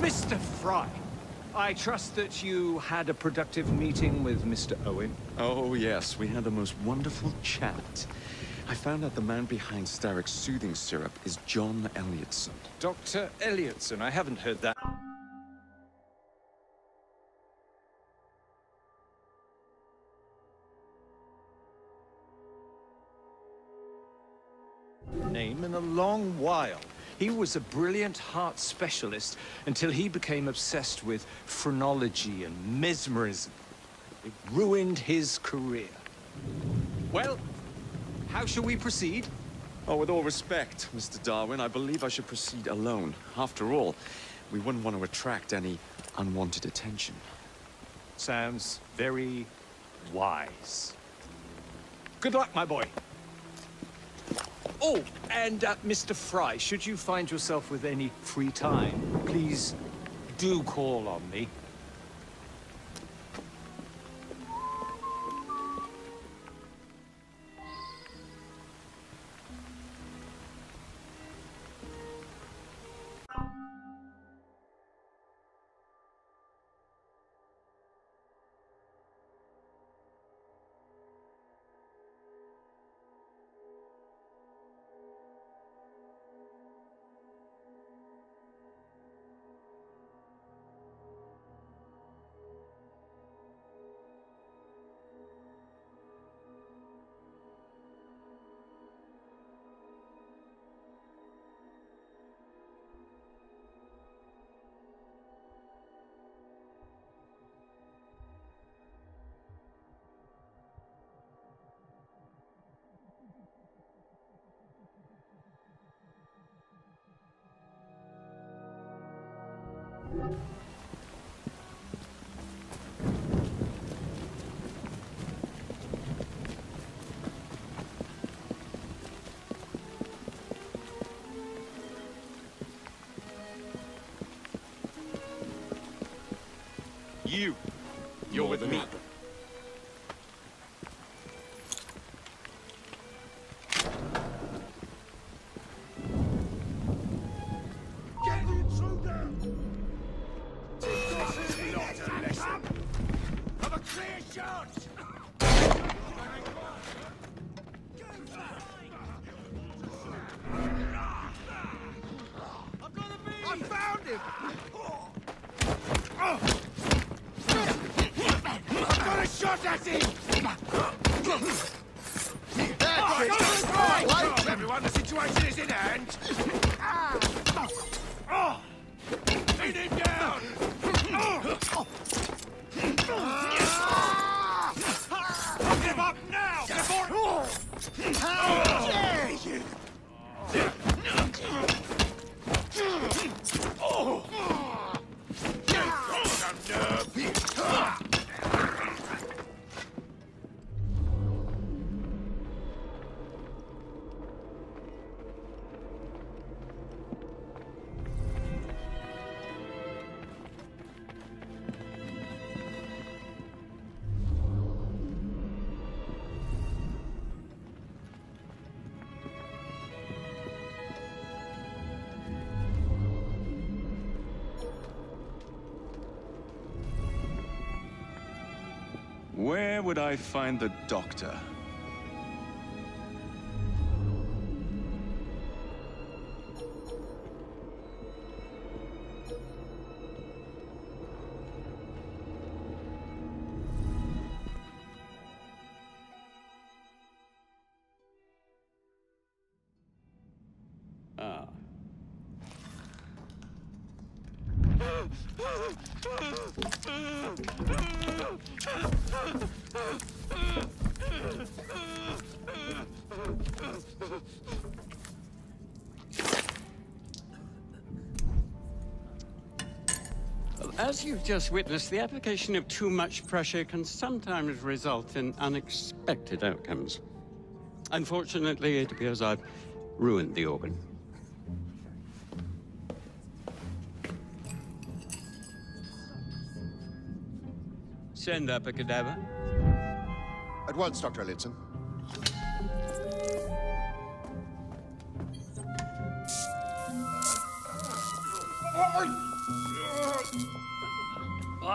Mr. Fry, I trust that you had a productive meeting with Mr. Owen. Oh, yes. We had the most wonderful chat. I found out the man behind Starrick's soothing syrup is John Elliotson. Dr. Elliotson, I haven't heard that name in a long while. He was a brilliant heart specialist until he became obsessed with phrenology and mesmerism. It ruined his career. Well, how shall we proceed? Oh, with all respect, Mr. Darwin, I believe I should proceed alone. After all, we wouldn't want to attract any unwanted attention. Sounds very wise. Good luck, my boy. Oh, and Mr. Fry, should you find yourself with any free time, please do call on me. You're with me. Get the intruder! This is not a lesson. Have a clear shot! I found him! I've got a shot at him! Right, everyone, the situation is in hand. Pin him down! Give up now before... How dare you! Where would I find the doctor? Ah. As you've just witnessed, the application of too much pressure can sometimes result in unexpected outcomes. Unfortunately, it appears I've ruined the organ. Send up a cadaver. At once, Dr. Elliotson.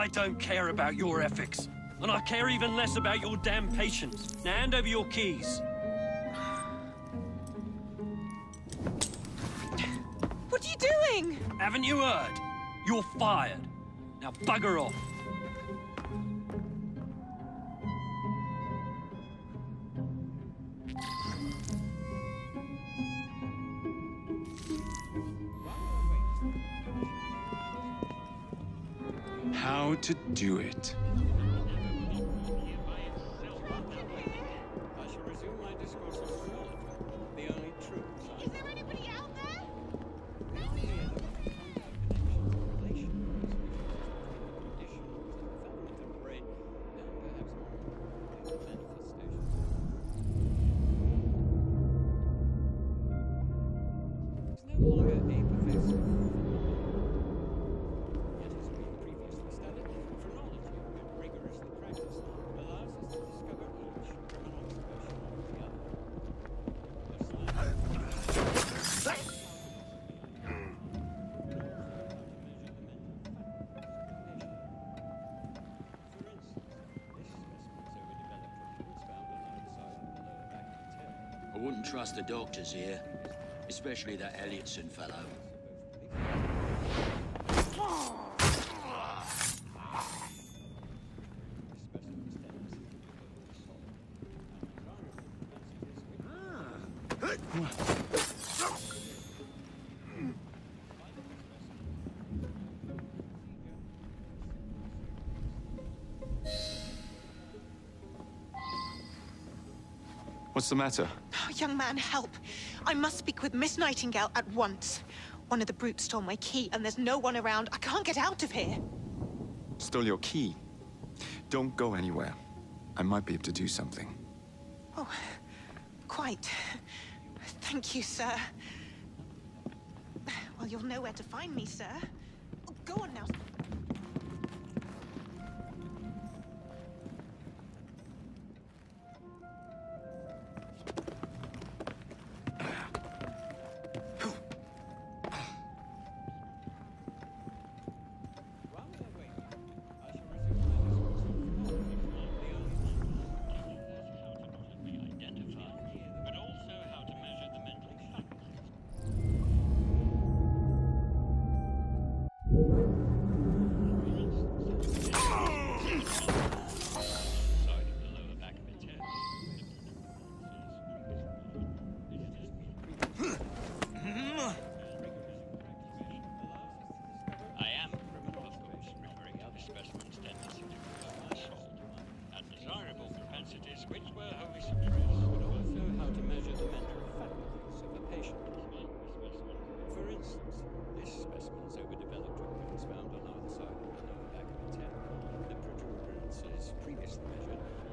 I don't care about your ethics. And I care even less about your damn patience. Now hand over your keys. What are you doing? Haven't you heard? You're fired. Now bugger off. How to do it. I shall resume my discourse of chronology, the only true science. Is there anybody out there? I wouldn't trust the doctors here, especially that Elliotson fellow. What's the matter? Oh, young man, help. I must speak with Miss Nightingale at once. One of the brutes stole my key, and there's no one around. I can't get out of here. Stole your key. Don't go anywhere. I might be able to do something. Oh, quite. Thank you, sir. Well, you'll know where to find me, sir. Oh, go on now.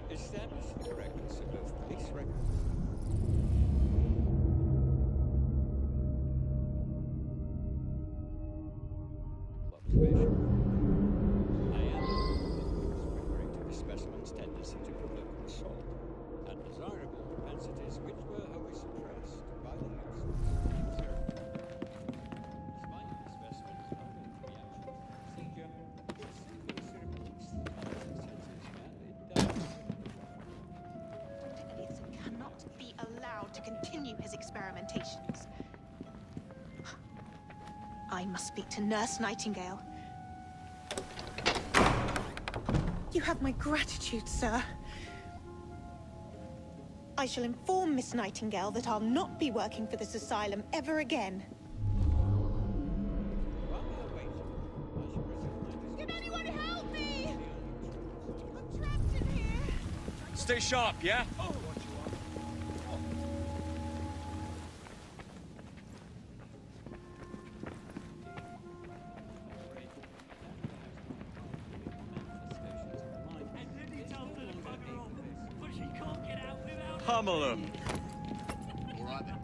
Establish the correctness of both police records. Observation. I am referring to the specimen's tendency to provoke assault and desirable propensities which were wholly suppressed by the use of therapy. Despite the specimen's own reaction procedure, Cannot be allowed to continue his experimentations. I must speak to Nurse Nightingale. You have my gratitude, sir. I shall inform Miss Nightingale that I'll not be working for this asylum ever again. Can anyone help me? I'm trapped in here. Stay sharp, yeah? Oh, Pummel him. All right then.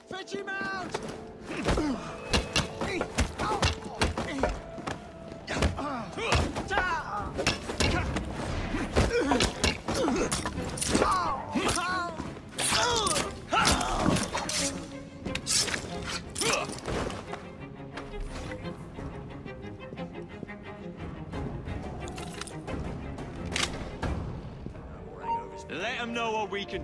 fetch him out! Let them know what we can...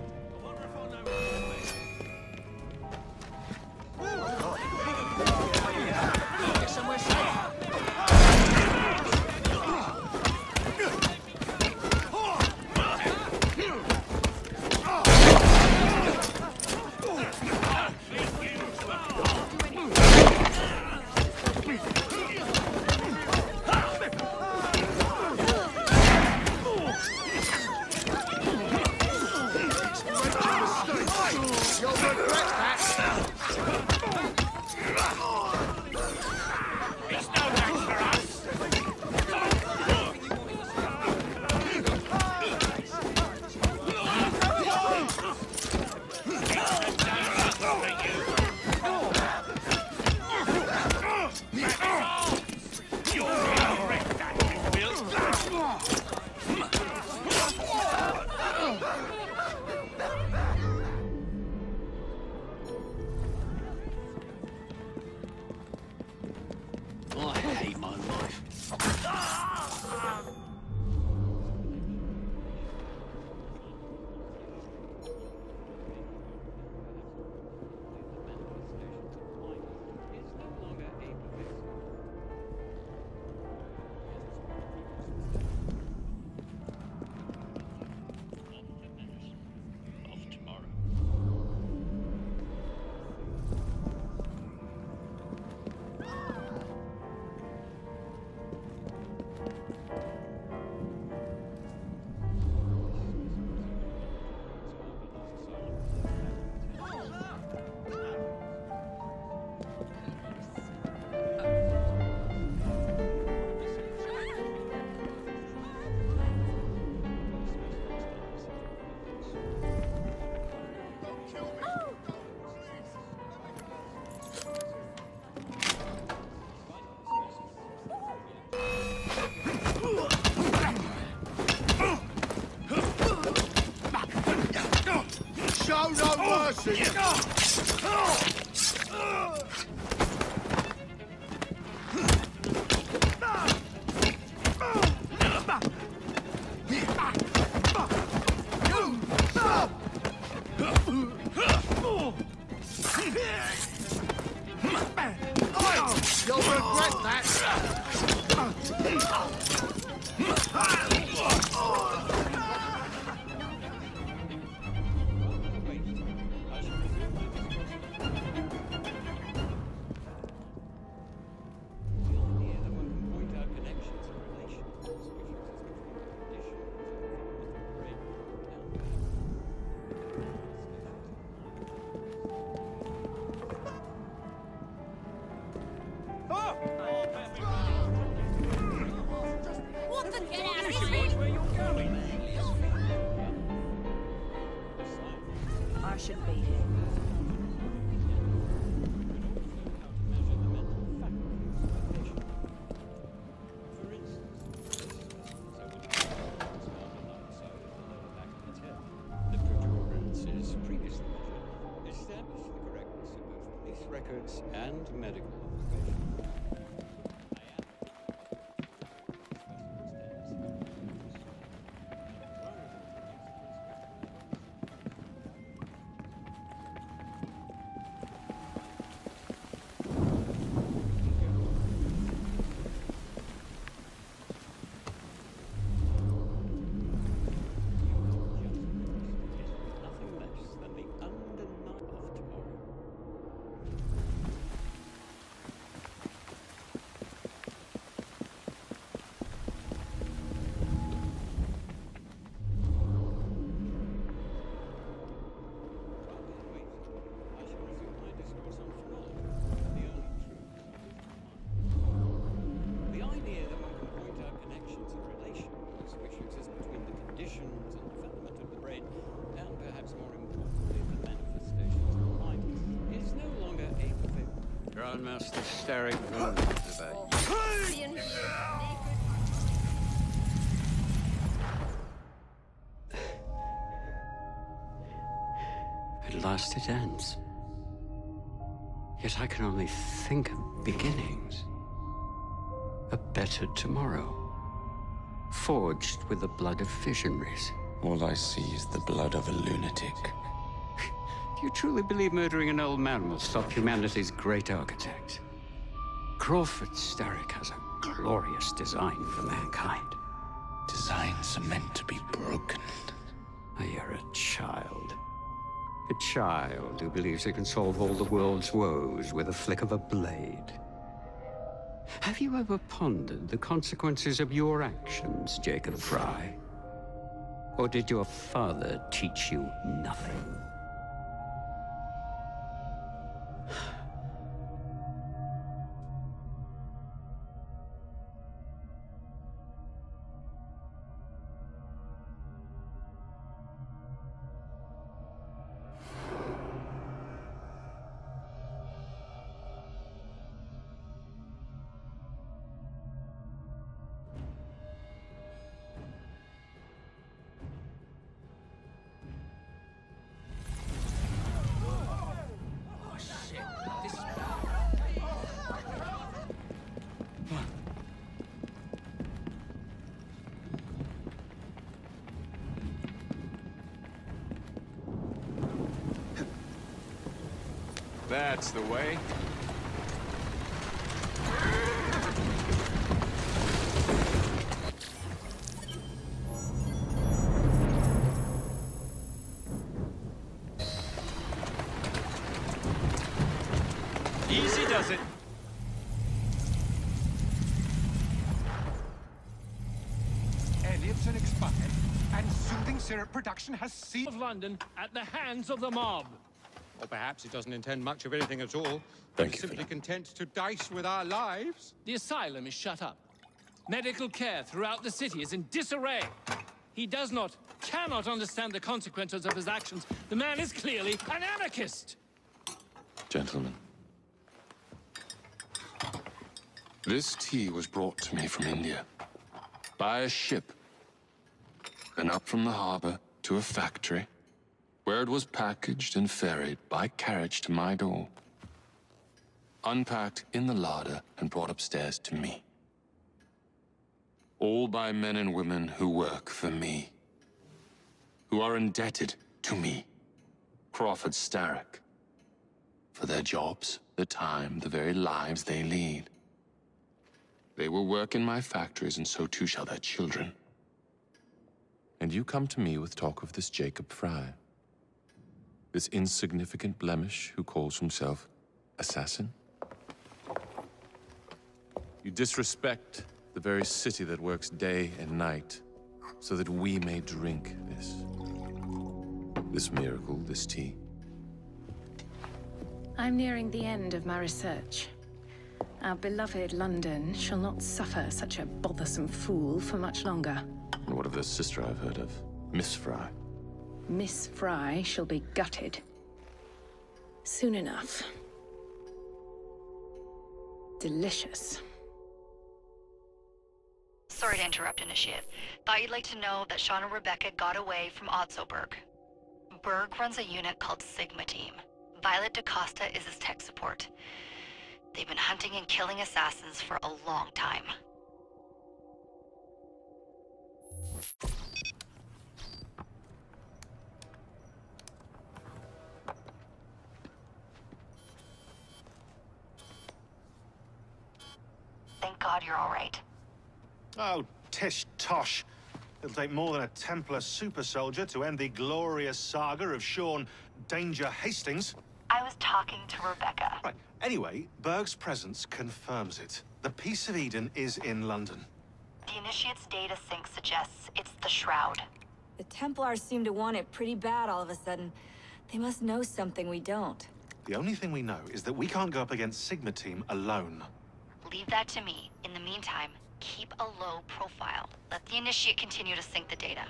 Get somewhere safe. I hate my life. Show no mercy! You'll regret that! I should be here. The cryptocurrencies previously measured established the correctness of both police records and medical observation. Nothing less than the undeniable of tomorrow. I shall resume my discourse on phrenology, the only truth. The idea that one can point out connections and relations which exist between the conditions and development of the brain, and perhaps more importantly, the manifestations of the mind, is no longer a perfect. Grandmaster staring from the back. At last it ends. Yet I can only think of beginnings. A better tomorrow, forged with the blood of visionaries, All I see is the blood of a lunatic. Do you truly believe murdering an old man will stop humanity's great architect? Crawford Starrick has a glorious design for mankind. Designs are meant to be broken. You're a child. A child who believes it can solve all the world's woes with a flick of a blade. Have you ever pondered the consequences of your actions, Jacob Fry? Or did your father teach you nothing? That's the way. Easy does it. Elliot's an expired, and soothing syrup production has ceased. Of London at the hands of the mob. Or perhaps it doesn't intend much of anything at all. Thank It's you. simply content to dice with our lives. The asylum is shut up. Medical care throughout the city is in disarray. He cannot understand the consequences of his actions. The man is clearly an anarchist. Gentlemen. This tea was brought to me from India. By a ship. And up from the harbor to a factory, where it was packaged and ferried by carriage to my door. Unpacked in the larder and brought upstairs to me. All by men and women who work for me. Who are indebted to me, Crawford Starrick, for their jobs, the time, the very lives they lead. They will work in my factories, and so too shall their children. And you come to me with talk of this Jacob Fry. This insignificant blemish who calls himself assassin? You disrespect the very city that works day and night so that we may drink this miracle, this tea. I'm nearing the end of my research. Our beloved London shall not suffer such a bothersome fool for much longer. And what of the sister I've heard of, Miss Fry? Miss Fry shall be gutted. Soon enough. Delicious. Sorry to interrupt, Initiate. Thought you'd like to know that Sean and Rebecca got away from Otzoberg. Berg runs a unit called Sigma Team. Violet DaCosta is his tech support. They've been hunting and killing assassins for a long time. Thank God you're all right. Oh, tish tosh. It'll take more than a Templar super soldier to end the glorious saga of Sean Danger Hastings. I was talking to Rebecca. Right. Anyway, Berg's presence confirms it. The Peace of Eden is in London. The Initiate's data sync suggests it's the Shroud. The Templars seem to want it pretty bad all of a sudden. They must know something we don't. The only thing we know is that we can't go up against Sigma Team alone. Leave that to me. In the meantime, keep a low profile. Let the Initiate continue to sync the data.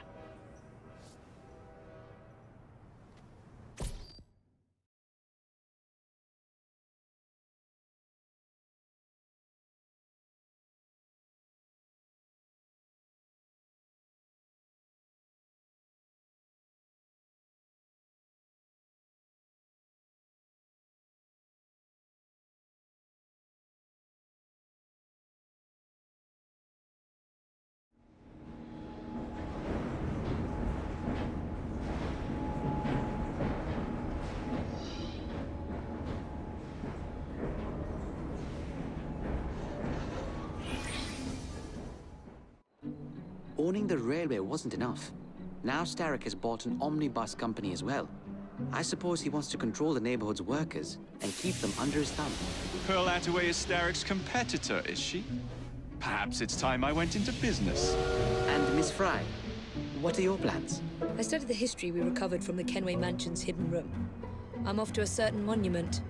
owning the railway wasn't enough. Now Starrick has bought an omnibus company as well. I suppose he wants to control the neighborhood's workers and keep them under his thumb. Pearl Attaway is Starrick's competitor, is she? Perhaps it's time I went into business. And Miss Fry, what are your plans? I studied the history we recovered from the Kenway Mansion's hidden room. I'm off to a certain monument.